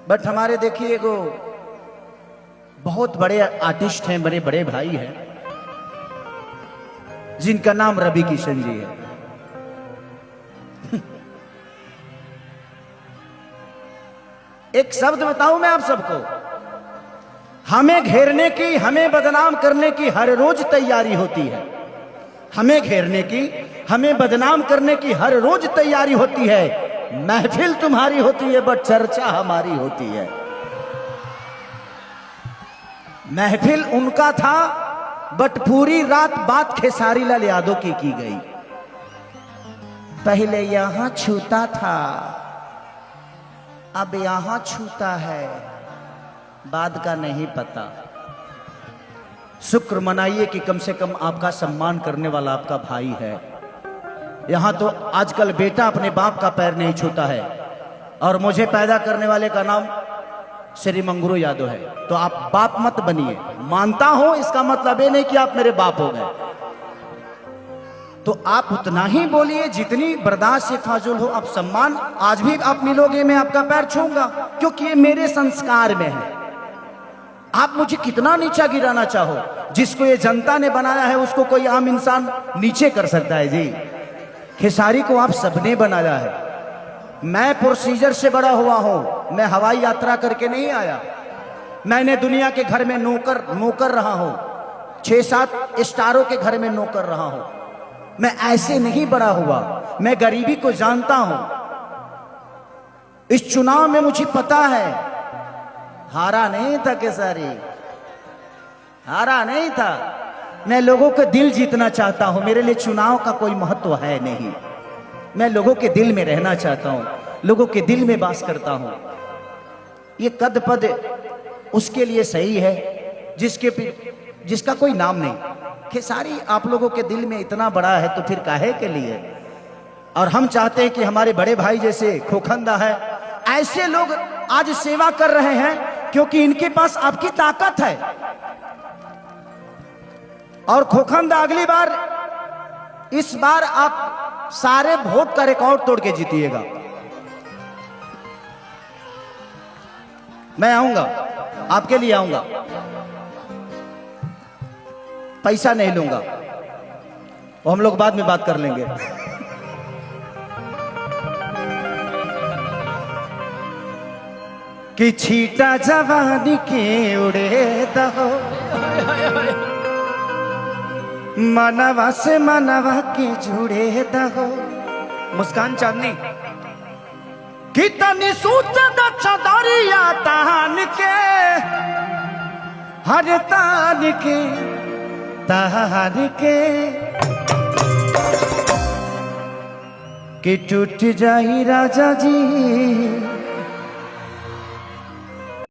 But हमारे देखिए वो बहुत बड़े आर्टिस्ट हैं, बड़े बड़े भाई हैं, जिनका नाम रवि किशन जी है। एक शब्द बताऊं मैं आप सबको, हमें घेरने की, हमें बदनाम करने की हर रोज तैयारी होती है। हमें घेरने की, हमें बदनाम करने की हर रोज तैयारी होती है। महफिल तुम्हारी होती है बट चर्चा हमारी होती है। महफिल उनका था बट पूरी रात बात खेसारी लाल यादव की गई। पहले यहां छूता था, अब यहां छूता है, बाद का नहीं पता। शुक्र मनाइए कि कम से कम आपका सम्मान करने वाला आपका भाई है। यहां तो आजकल बेटा अपने बाप का पैर नहीं छूता है, और मुझे पैदा करने वाले का नाम श्री मंगरू यादव है। तो आप बाप मत बनिए। मानता हूं इसका मतलब ये नहीं कि आप मेरे बाप हो गए। तो आप उतना ही बोलिए जितनी बर्दाश्त से फाजुल हो। आप सम्मान आज भी आप मिलोगे, मैं आपका पैर छूंगा, क्योंकि ये मेरे संस्कार में है। आप मुझे कितना नीचा गिराना चाहो, जिसको ये जनता ने बनाया है उसको कोई आम इंसान नीचे कर सकता है जी। खेसारी को आप सबने बनाया है। मैं प्रोसीजर से बड़ा हुआ हूं, मैं हवाई यात्रा करके नहीं आया। मैंने दुनिया के घर में नौकर रहा हूं, 6-7 स्टारों के घर में नौकर रहा हूं। मैं ऐसे नहीं बड़ा हुआ, मैं गरीबी को जानता हूं। इस चुनाव में मुझे पता है, हारा नहीं था खेसारी, हारा नहीं था। मैं लोगों के दिल जीतना चाहता हूं। मेरे लिए चुनाव का कोई महत्व है नहीं। मैं लोगों के दिल में रहना चाहता हूं, लोगों के दिल में वास करता हूं। ये कद पद उसके लिए सही है जिसका कोई नाम नहीं। खेसारी आप लोगों के दिल में इतना बड़ा है तो फिर काहे के लिए। और हम चाहते हैं कि हमारे बड़े भाई जैसे खोखंदा है, ऐसे लोग आज सेवा कर रहे हैं, क्योंकि इनके पास आपकी ताकत है। और खोखंदा अगली बार, इस बार आप सारे वोट का रिकॉर्ड तोड़ के जीतिएगा। मैं आऊंगा, आपके लिए आऊंगा, पैसा नहीं लूंगा, वो हम लोग बाद में बात कर लेंगे। कि छीटा जवानी के उड़े दहो, मनवा से मनवा के जुड़े दहो। मुस्कान चांदनी कि तनी सूत द चदरिया तान के, हर तान के तान के, कि टूट जाई राजा जी